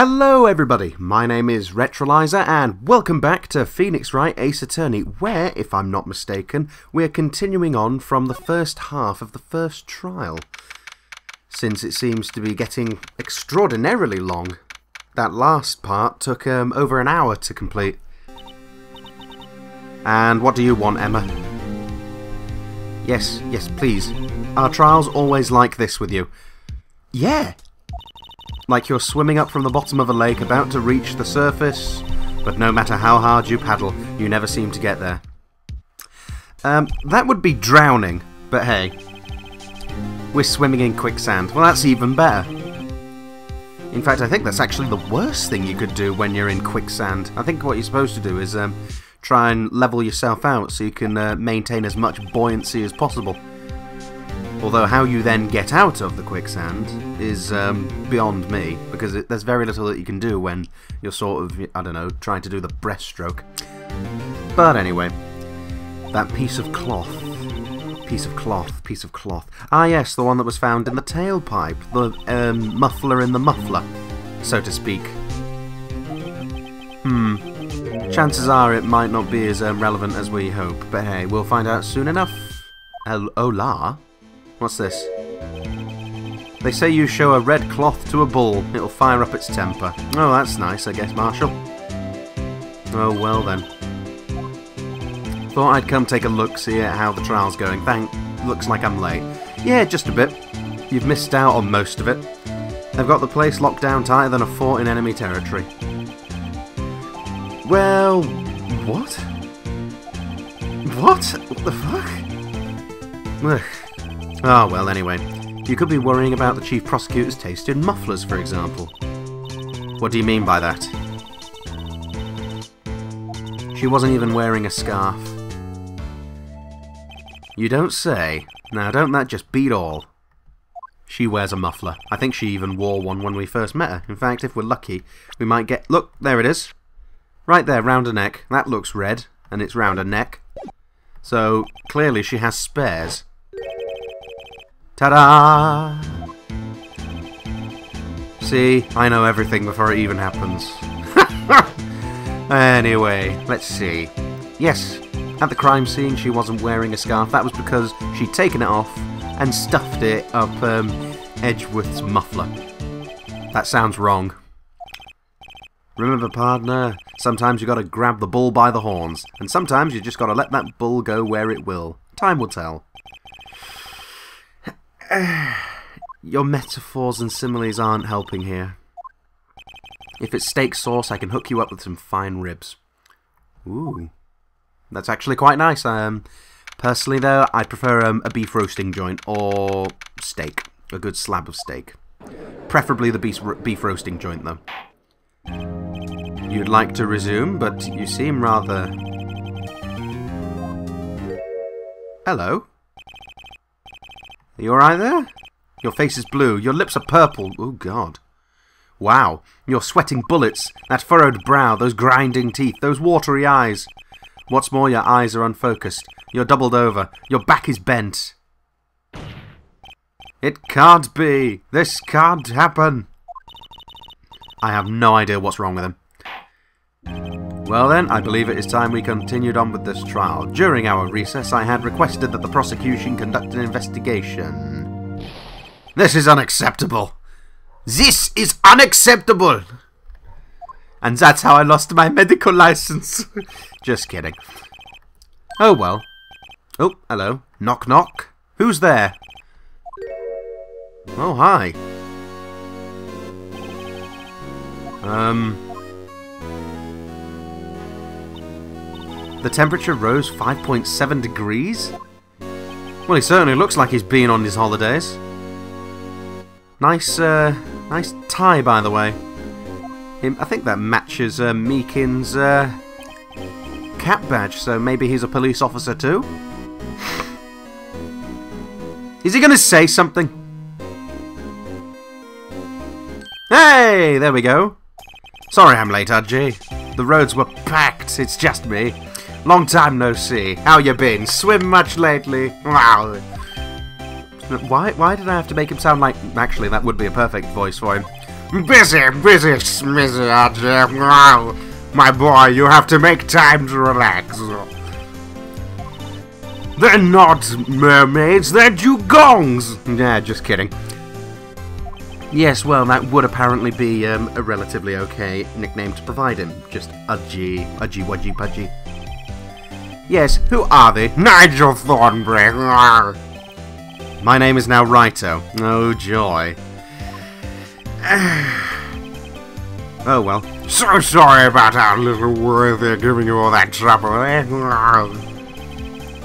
Hello everybody, my name is Retroliser and welcome back to Phoenix Wright Ace Attorney, where, if I'm not mistaken, we're continuing on from the first half of the first trial. Since it seems to be getting extraordinarily long. That last part took over an hour to complete. And what do you want, Emma? Yes, please. Are trials always like this with you? Yeah! Like you're swimming up from the bottom of a lake about to reach the surface, but no matter how hard you paddle, you never seem to get there. That would be drowning, but hey. We're swimming in quicksand. Well, that's even better. In fact, I think that's actually the worst thing you could do when you're in quicksand. I think what you're supposed to do is try and level yourself out so you can maintain as much buoyancy as possible. Although how you then get out of the quicksand is beyond me, because there's very little that you can do when you're sort of, I don't know, trying to do the breaststroke. But anyway, that piece of cloth. Ah yes, the one that was found in the tailpipe, the muffler in the muffler, so to speak. Chances are it might not be as relevant as we hope, but hey, we'll find out soon enough. Hola? What's this? They say you show a red cloth to a bull, it'll fire up its temper. Oh, that's nice, I guess, Marshal. Oh, well then. Thought I'd come take a look, see how the trial's going. Looks like I'm late. Yeah, just a bit. You've missed out on most of it. They've got the place locked down tighter than a fort in enemy territory. Well, what? What? What the fuck? Ugh. Oh, well, anyway. You could be worrying about the Chief Prosecutor's taste in mufflers, for example. What do you mean by that? She wasn't even wearing a scarf. You don't say. Now, don't that just beat all? She wears a muffler. I think she even wore one when we first met her. In fact, if we're lucky, we might get... Look, there it is. Right there, round her neck. That looks red, and it's round her neck. So, clearly she has spares. Ta-da! See, I know everything before it even happens. Anyway, let's see. Yes, at the crime scene she wasn't wearing a scarf. That was because she'd taken it off and stuffed it up Edgeworth's muffler. That sounds wrong. Remember, partner, sometimes you gotta grab the bull by the horns, and sometimes you just gotta let that bull go where it will. Time will tell. Your metaphors and similes aren't helping here. If it's steak sauce, I can hook you up with some fine ribs. Ooh. That's actually quite nice. Personally, though, I'd prefer a beef roasting joint or steak. A good slab of steak. Preferably the beef roasting joint, though. You'd like to resume, but you seem rather... Hello? Are you alright there? Your face is blue, your lips are purple. Oh god. Wow, you're sweating bullets. That furrowed brow, those grinding teeth, those watery eyes. What's more, your eyes are unfocused. You're doubled over. Your back is bent. It can't be. This can't happen. I have no idea what's wrong with him. Well then, I believe it is time we continued on with this trial. During our recess, I had requested that the prosecution conduct an investigation. This is unacceptable. This is unacceptable! And that's how I lost my medical license. Just kidding. Oh well. Oh, hello. Knock knock. Who's there? Oh, hi. The temperature rose 5.7 degrees? Well, he certainly looks like he's been on his holidays. Nice tie, by the way. I think that matches Meakin's cap badge, so maybe he's a police officer too? Is he going to say something? Hey, there we go. Sorry I'm late, RG. The roads were packed, it's just me. Long time no see. How you been? Swim much lately? Wow. Why did I have to make him sound like... Actually, that would be a perfect voice for him. Busy, smizzy, my boy, you have to make time to relax. They're not mermaids, they're dugongs! Yeah, just kidding. Yes, well, that would apparently be a relatively okay nickname to provide him. Just Udgy, Wudgy, Pudgy. Yes, who are they? Nigel Thornbury. My name is now Righto. Oh, joy. Oh, well. So sorry about our little worthy giving you all that trouble, eh?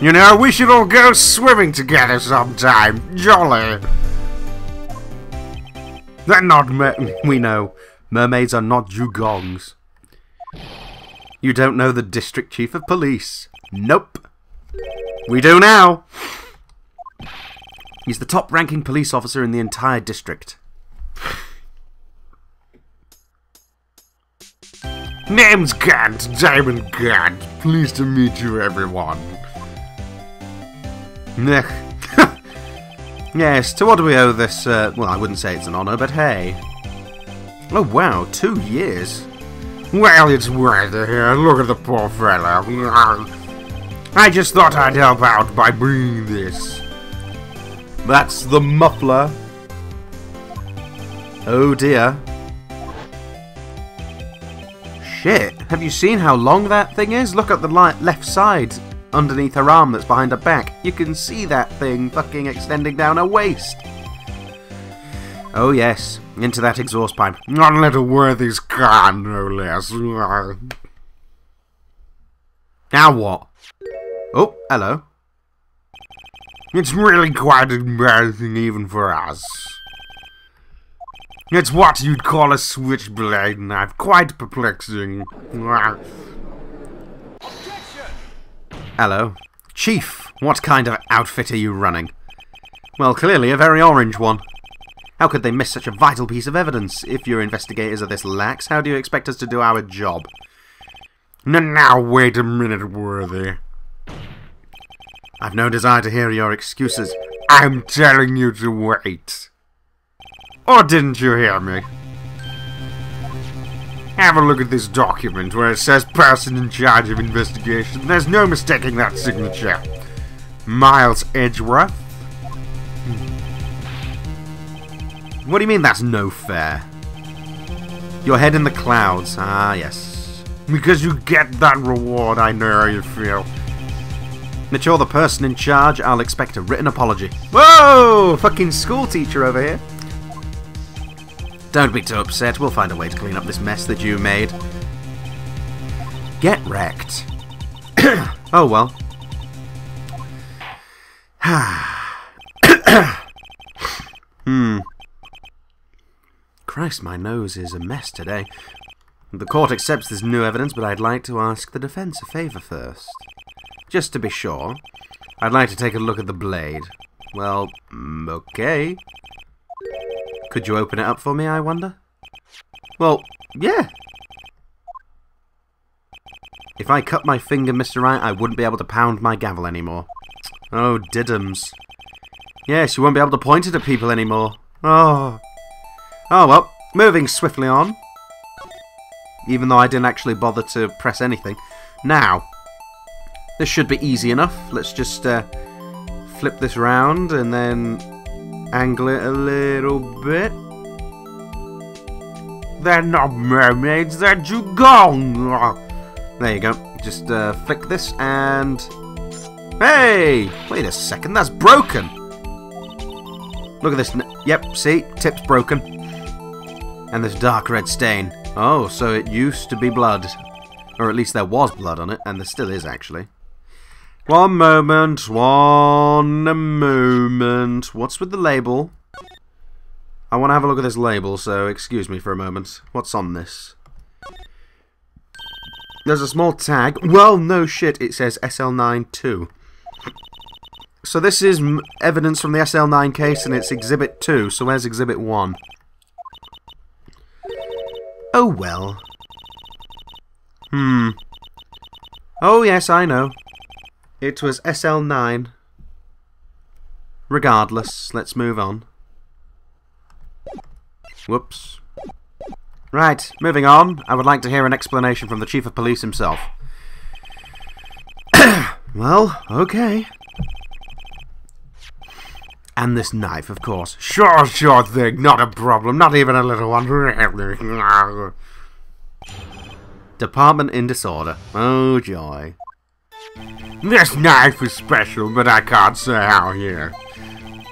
You know, we should all go swimming together sometime. Jolly. They're not we know. Mermaids are not dugongs. You don't know the District Chief of Police. Nope. We do now. He's the top-ranking police officer in the entire district. Name's Gant, Diamond Gant. Pleased to meet you, everyone. Yes, to what do we owe this, well, I wouldn't say it's an honour, but hey. Oh, wow, 2 years. Well, it's worth it here. Look at the poor fella. I just thought I'd help out by bringing this. That's the muffler. Oh, dear. Shit, have you seen how long that thing is? Look at the left side. Underneath her arm that's behind her back. You can see that thing fucking extending down her waist. Oh yes, into that exhaust pipe. Not a little Worthy's car, no less. Now what? Oh, hello. It's really quite embarrassing even for us. It's what you'd call a switchblade knife. Quite perplexing. Hello. Chief, what kind of outfit are you running? Well, clearly a very orange one. How could they miss such a vital piece of evidence? If your investigators are this lax, how do you expect us to do our job? Now, wait a minute, Worthy. I've no desire to hear your excuses. I'm telling you to wait. Or didn't you hear me? Have a look at this document where it says person in charge of investigation. There's no mistaking that signature. Miles Edgeworth? What do you mean that's no fair? Your head in the clouds. Ah, yes. Because you get that reward, I know how you feel. That you're the person in charge, I'll expect a written apology. Whoa! Fucking school teacher over here. Don't be too upset, we'll find a way to clean up this mess that you made. Get wrecked. Oh well. Christ, my nose is a mess today. The court accepts this new evidence, but I'd like to ask the defense a favour first. Just to be sure, I'd like to take a look at the blade. Well, okay. Could you open it up for me, I wonder? Well, yeah. If I cut my finger, Mr. Wright, I wouldn't be able to pound my gavel anymore. Oh, diddums. Yes, you won't be able to point it at people anymore. Oh. Oh, well, moving swiftly on. Even though I didn't actually bother to press anything. Now, this should be easy enough. Let's just flip this round and then angle it a little bit. They're not mermaids, they're dugong. There you go. Just flick this and... Hey! Wait a second, that's broken. Look at this. Yep, see? Tip's broken. And this dark red stain. Oh, so it used to be blood. Or at least there was blood on it, and there still is, actually. One moment. What's with the label? I want to have a look at this label, so excuse me for a moment. What's on this? There's a small tag. Well, no shit, it says SL9 2. So this is evidence from the SL9 case, and it's Exhibit 2, so where's Exhibit 1? Oh well. Oh yes, I know. It was SL9. Regardless, let's move on. Whoops. Right, moving on. I would like to hear an explanation from the Chief of Police himself. Well, okay. And this knife, of course. Sure thing, not a problem, not even a little one. Department in disorder. Oh, joy. This knife is special, but I can't say how here.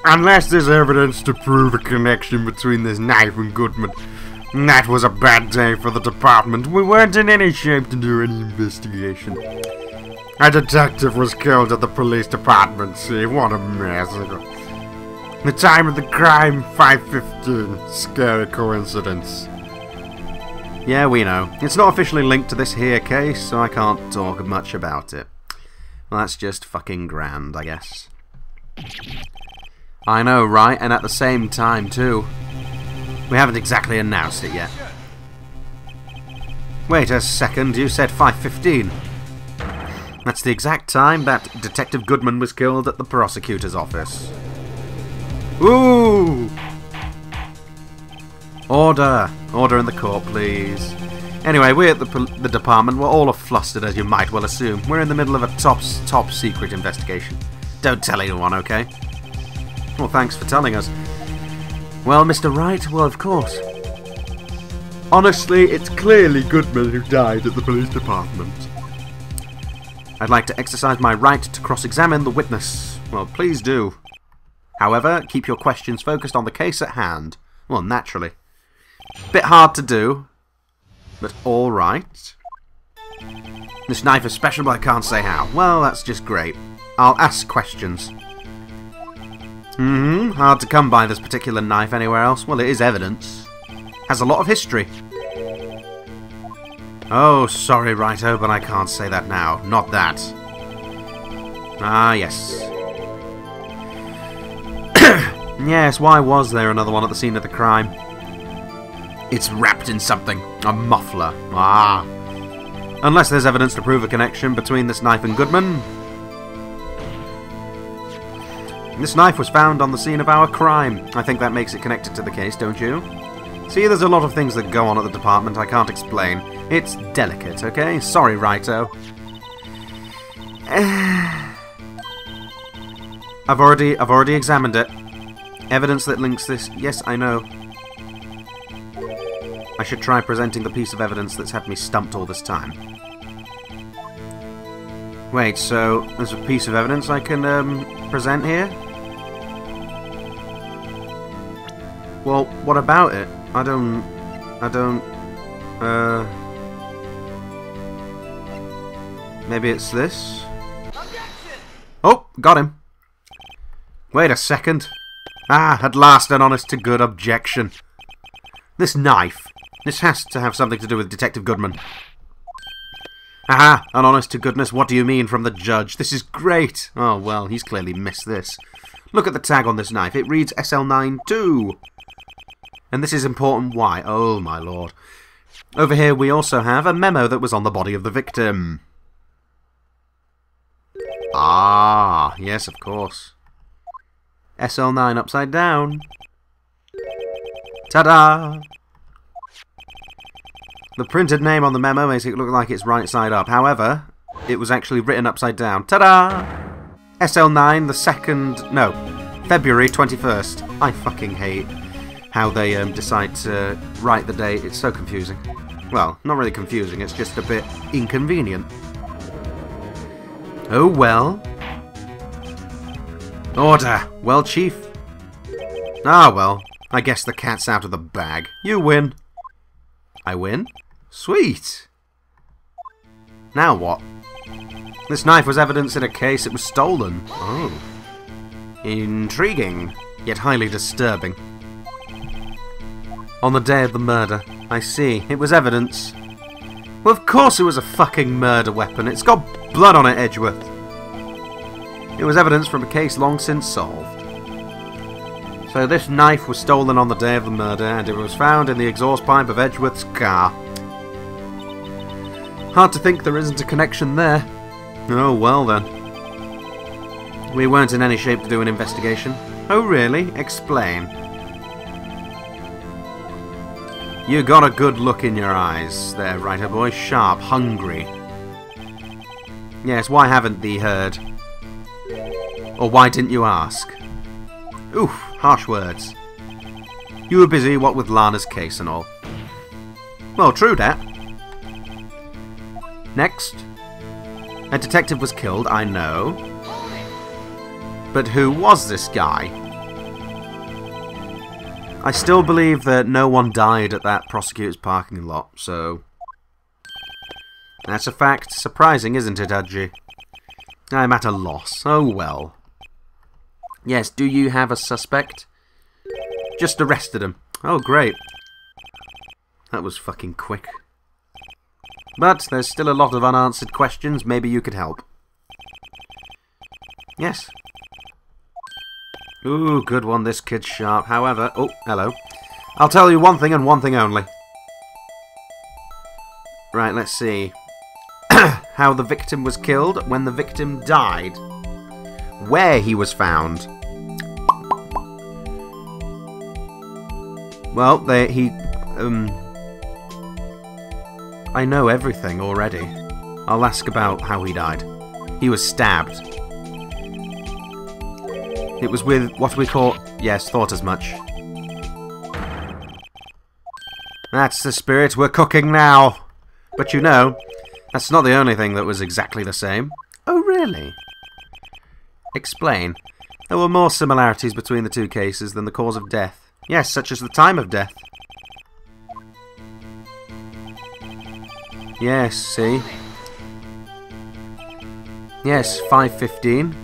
Unless there's evidence to prove a connection between this knife and Goodman. That was a bad day for the department. We weren't in any shape to do any investigation. A detective was killed at the police department. See, what a mess. The time of the crime, 5:15. Scary coincidence. Yeah, we know. It's not officially linked to this here case, so I can't talk much about it. Well, that's just fucking grand, I guess. I know, right? And at the same time, too. We haven't exactly announced it yet. Wait a second, you said 5:15. That's the exact time that Detective Goodman was killed at the prosecutor's office. Ooh! Order! Order in the court, please. Anyway, we at the department were all flustered, as you might well assume. We're in the middle of a top secret investigation. Don't tell anyone, okay? Well, thanks for telling us. Well, Mr. Wright, well, of course. Honestly, it's clearly Goodman who died at the police department. I'd like to exercise my right to cross-examine the witness. Well, please do. However, keep your questions focused on the case at hand. Well, naturally. Bit hard to do, but alright. This knife is special, but I can't say how. Well, that's just great. I'll ask questions. Hard to come by this particular knife anywhere else. Well, it is evidence. Has a lot of history. Oh, sorry, Righto, but I can't say that now. Not that. Ah, yes. Yes, why was there another one at the scene of the crime? It's wrapped in something. A muffler. Ah. Unless there's evidence to prove a connection between this knife and Goodman. This knife was found on the scene of our crime. I think that makes it connected to the case, don't you? See, there's a lot of things that go on at the department I can't explain. It's delicate, okay? Sorry, Righto. I've already examined it. Evidence that links this... Yes, I know. I should try presenting the piece of evidence that's had me stumped all this time. Wait, so there's a piece of evidence I can present here? Well, what about it? I don't... Maybe it's this? Oh, got him. Wait a second. Ah, at last an honest-to-good objection. This knife. This has to have something to do with Detective Goodman. Aha, an honest-to-goodness, what do you mean from the judge? This is great. Oh, well, he's clearly missed this. Look at the tag on this knife. It reads SL92. And this is important. Why? Oh, my lord. Over here we also have a memo that was on the body of the victim. Ah, yes, of course. SL9 upside down. Ta-da! The printed name on the memo makes it look like it's right side up. However, it was actually written upside down. Ta-da! SL9, the second... No, February 21st. I fucking hate how they decide to write the date. It's so confusing. Well, not really confusing, it's just a bit inconvenient. Oh well. Order! Well, Chief? Ah, well. I guess the cat's out of the bag. You win. I win? Sweet! Now what? This knife was evidence in a case it was stolen. Oh. Intriguing, yet highly disturbing. On the day of the murder. I see. It was evidence. Well, of course it was a fucking murder weapon. It's got blood on it, Edgeworth. It was evidence from a case long since solved. So this knife was stolen on the day of the murder, and it was found in the exhaust pipe of Edgeworth's car. Hard to think there isn't a connection there. Oh, well then. We weren't in any shape to do an investigation. Oh, really? Explain. You got a good look in your eyes there, Writer boy. Sharp, hungry. Yes, why haven't thee heard? Or why didn't you ask? Oof, harsh words. You were busy, what with Lana's case and all. Well, true dat. Next. A detective was killed, I know. But who was this guy? I still believe that no one died at that prosecutor's parking lot, so... That's a fact. Surprising, isn't it, Udgy? I'm at a loss. Oh well. Yes, do you have a suspect? Just arrested him. Oh, great. That was fucking quick. But there's still a lot of unanswered questions. Maybe you could help. Yes. Ooh, good one. This kid's sharp. However... Oh, hello. I'll tell you one thing and one thing only. Right, let's see. How the victim was killed, when the victim died. Where he was found. Well, I know everything already. I'll ask about how he died. He was stabbed. It was with what we call... Yes, thought as much. That's the spirit. We're cooking now. But you know, that's not the only thing that was exactly the same. Oh, really? Explain. There were more similarities between the two cases than the cause of death. Yes, such as the time of death. Yes, see? Yes, 5:15.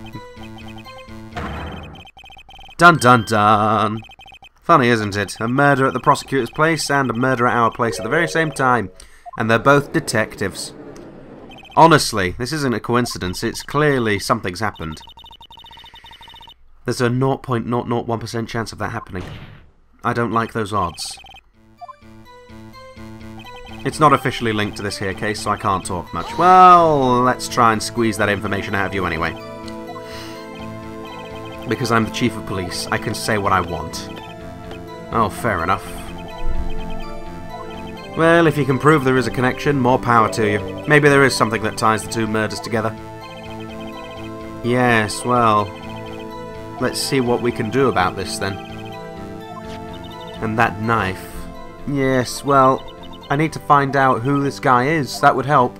Dun dun dun. Funny, isn't it? A murder at the prosecutor's place and a murder at our place at the very same time. And they're both detectives. Honestly, this isn't a coincidence. It's clearly something's happened. There's a 0.001% chance of that happening. I don't like those odds. It's not officially linked to this here case, so I can't talk much. Well, let's try and squeeze that information out of you anyway. Because I'm the chief of police, I can say what I want. Oh, fair enough. Well, if you can prove there is a connection, more power to you. Maybe there is something that ties the two murders together. Yes, well... Let's see what we can do about this, then. And that knife. Yes, well... I need to find out who this guy is. That would help.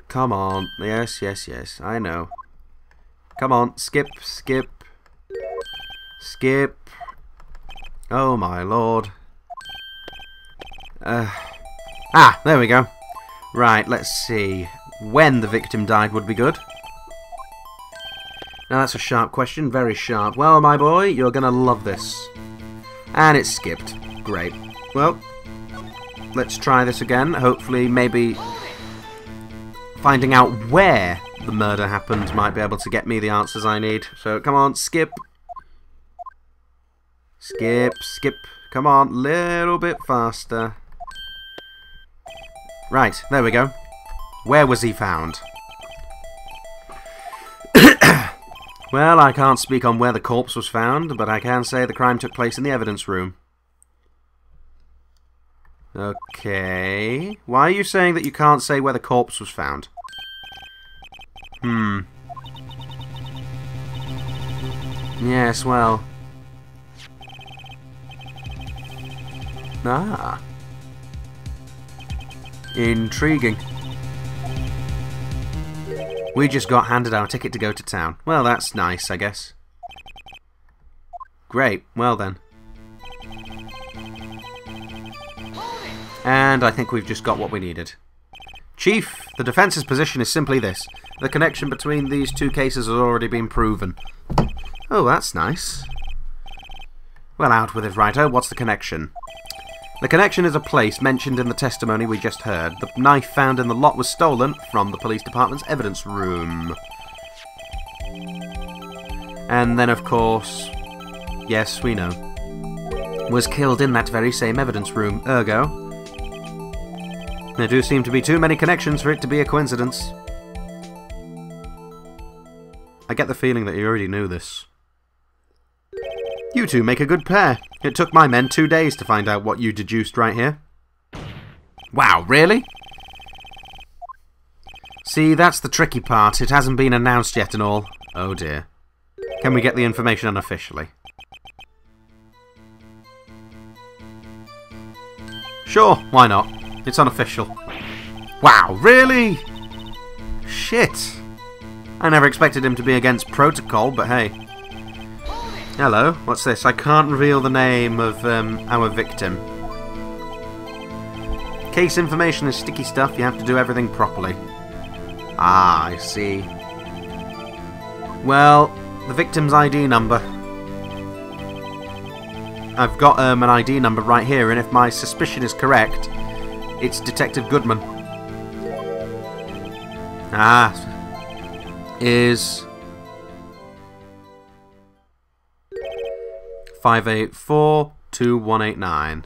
Come on. Yes, yes, yes. I know. Come on. Skip, skip. Skip. Oh my lord. There we go. Right, let's see. When the victim died would be good. Now that's a sharp question, very sharp. Well, my boy, you're gonna love this. And it's skipped. Great. Well, let's try this again. Hopefully, maybe finding out where the murder happened might be able to get me the answers I need. So, come on, skip. Skip, skip. Come on, little bit faster. Right, there we go. Where was he found? Well, I can't speak on where the corpse was found, but I can say the crime took place in the evidence room. Okay. Why are you saying that you can't say where the corpse was found? Yes, well... Ah. Intriguing. We just got handed our ticket to go to town. Well, that's nice, I guess. Great. Well then. And I think we've just got what we needed. Chief, the defence's position is simply this. The connection between these two cases has already been proven. Oh, that's nice. Well, out with it, Writer. What's the connection? The connection is a place mentioned in the testimony we just heard. The knife found in the lot was stolen from the police department's evidence room. And then, of course, yes, we know, was killed in that very same evidence room. Ergo, There do seem to be too many connections for it to be a coincidence. I get the feeling that you already knew this. You two make a good pair. It took my men 2 days to find out what you deduced right here. Wow, really? See, that's the tricky part. It hasn't been announced yet and all. Oh dear. Can we get the information unofficially? Sure, why not? It's unofficial. Wow, really? Shit. I never expected him to be against protocol, but hey. Hello, what's this? I can't reveal the name of our victim. Case information is sticky stuff. You have to do everything properly. Ah, I see. Well, the victim's ID number. I've got an ID number right here, and if my suspicion is correct, it's Detective Goodman. Ah, is 584-2189.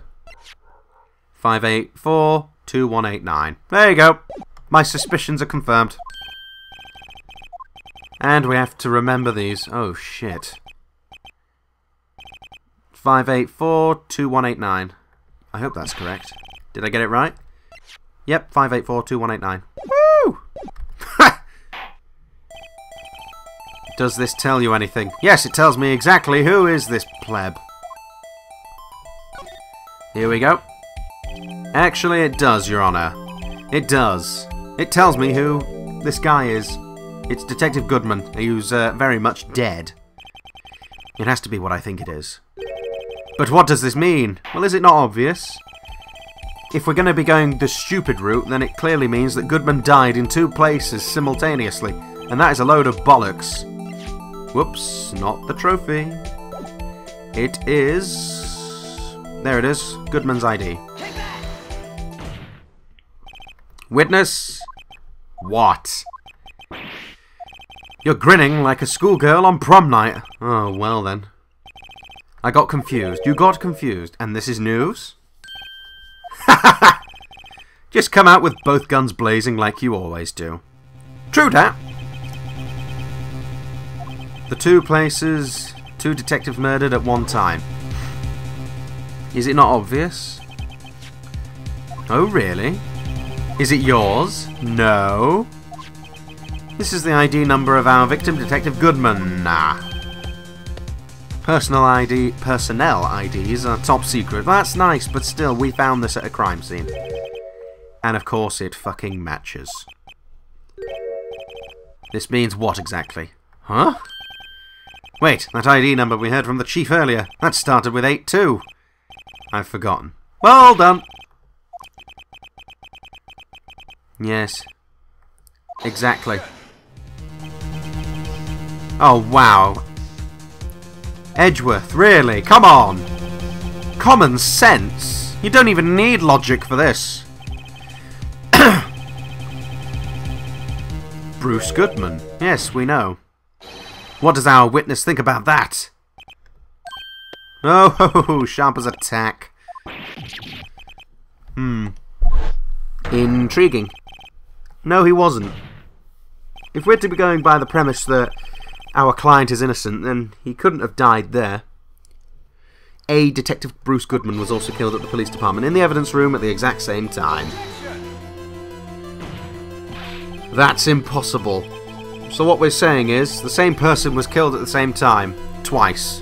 584-2189. There you go. My suspicions are confirmed. And we have to remember these. Oh, shit. 584-2189. I hope that's correct. Did I get it right? Yep, 584-2189. Woo! Does this tell you anything? Yes, it tells me exactly who is this pleb. Here we go. Actually, it does, Your Honor. It does. It tells me who this guy is. It's Detective Goodman, who's very much dead. It has to be what I think it is. But what does this mean? Well, is it not obvious? If we're going to be going the stupid route, then it clearly means that Goodman died in 2 places simultaneously, and that is a load of bollocks. Whoops, not the trophy. It is... There it is, Goodman's ID. Witness? What? You're grinning like a schoolgirl on prom night. Oh, well then. I got confused. You got confused. And this is news? Just come out with both guns blazing like you always do. True dat. The 2 places, 2 detectives murdered at one time. Is it not obvious? Oh, really? Is it yours? No. This is the ID number of our victim, Detective Goodman. Nah. Personnel IDs are top secret. That's nice, but still, we found this at a crime scene. And of course, it fucking matches. This means what exactly? Huh? Wait, that ID number we heard from the chief earlier, that started with 82. I've forgotten. Well done. Yes. Exactly. Oh, wow. Edgeworth, really? Come on. Common sense. You don't even need logic for this. Bruce Goodman. Yes, we know. What does our witness think about that? Oh, sharp as a tack. Intriguing. No, he wasn't. If we're to be going by the premise that our client is innocent, then he couldn't have died there. Detective Bruce Goodman was also killed at the police department in the evidence room at the exact same time. That's impossible. So what we're saying is, the same person was killed at the same time. Twice.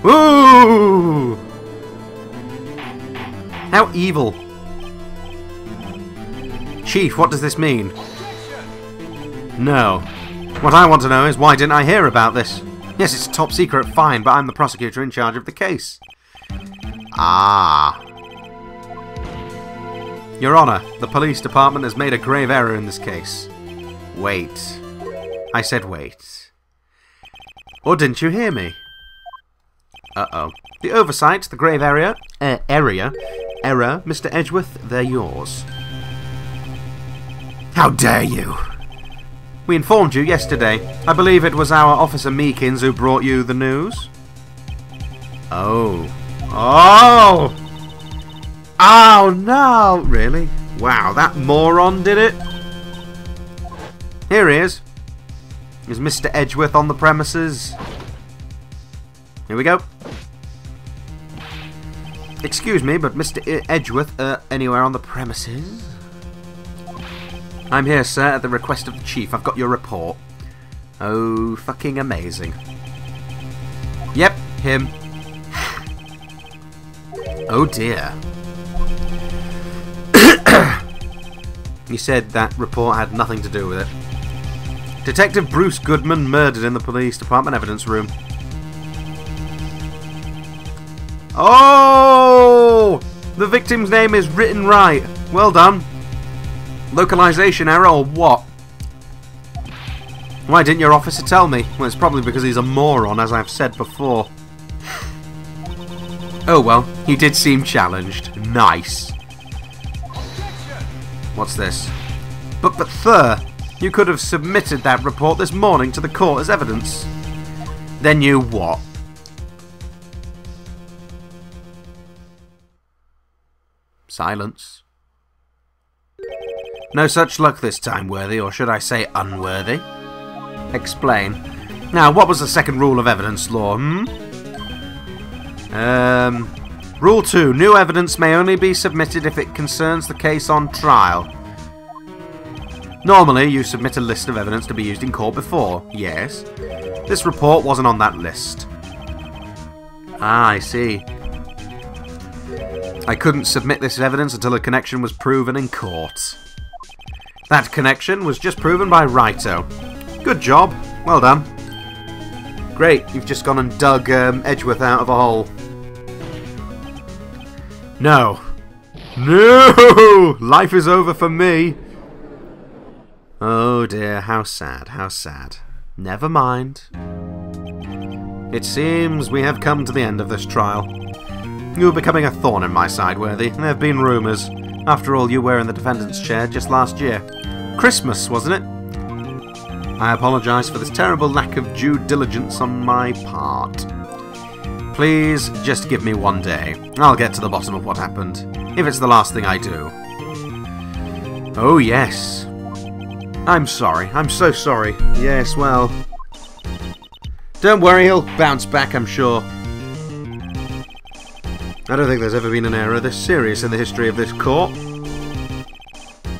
Ooh! How evil. Chief, what does this mean? No. What I want to know is, why didn't I hear about this? Yes, it's top secret, fine, but I'm the prosecutor in charge of the case. Ah. Your Honour, the police department has made a grave error in this case. Wait. I said wait. Or didn't you hear me? Uh-oh. The oversight, the grave error, Mr. Edgeworth, they're yours. How dare you! We informed you yesterday. I believe it was our Officer Meekins who brought you the news. Oh. Oh! Oh, no! Really? Wow, that moron did it? Here he is. Is Mr. Edgeworth on the premises? Here we go. Excuse me, but Mr. Edgeworth, anywhere on the premises? I'm here, sir, at the request of the chief. I've got your report. Oh, fucking amazing. Yep, him. Oh dear. He said that report had nothing to do with it. Detective Bruce Goodman murdered in the police department evidence room. Oh! The victim's name is written right. Well done. Localization error or what? Why didn't your officer tell me? Well, it's probably because he's a moron, as I've said before. Oh well, he did seem challenged. Nice. What's this? But sir, you could have submitted that report this morning to the court as evidence. Then you what? Silence. No such luck this time, worthy, or should I say unworthy? Explain. Now, what was the second rule of evidence law, Rule 2. New evidence may only be submitted if it concerns the case on trial. Normally, you submit a list of evidence to be used in court before. Yes. This report wasn't on that list. Ah, I see. I couldn't submit this evidence until a connection was proven in court. That connection was just proven by Wright. Good job. Well done. Great, you've just gone and dug Edgeworth out of a hole. No. No! Life is over for me. Oh dear, how sad, how sad. Never mind. It seems we have come to the end of this trial. You are becoming a thorn in my side, Worthy. There have been rumours. After all, you were in the defendant's chair just last year. Christmas, wasn't it? I apologise for this terrible lack of due diligence on my part. Please, just give me one day. I'll get to the bottom of what happened, if it's the last thing I do. Oh, yes. I'm sorry. I'm so sorry. Yes, well... Don't worry, he'll bounce back, I'm sure. I don't think there's ever been an error this serious in the history of this court.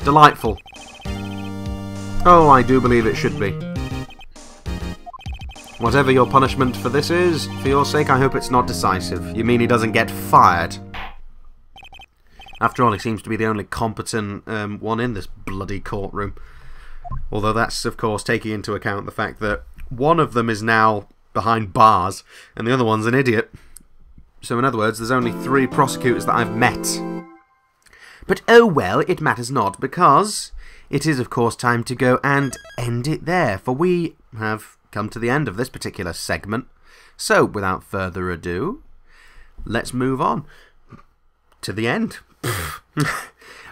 Delightful. Oh, I do believe it should be. Whatever your punishment for this is, for your sake, I hope it's not decisive. You mean he doesn't get fired? After all, he seems to be the only competent one in this bloody courtroom. Although that's, of course, taking into account the fact that one of them is now behind bars, and the other one's an idiot. So in other words, there's only 3 prosecutors that I've met. But oh well, it matters not, because it is of course time to go and end it there, for we have come to the end of this particular segment. So without further ado, let's move on to the end.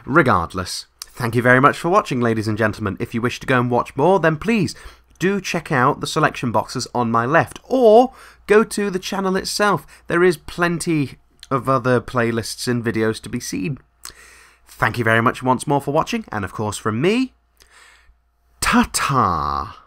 Regardless, thank you very much for watching, ladies and gentlemen. If you wish to go and watch more, then please do check out the selection boxes on my left, or go to the channel itself. There is plenty of other playlists and videos to be seen. Thank you very much once more for watching, and of course from me, ta-ta!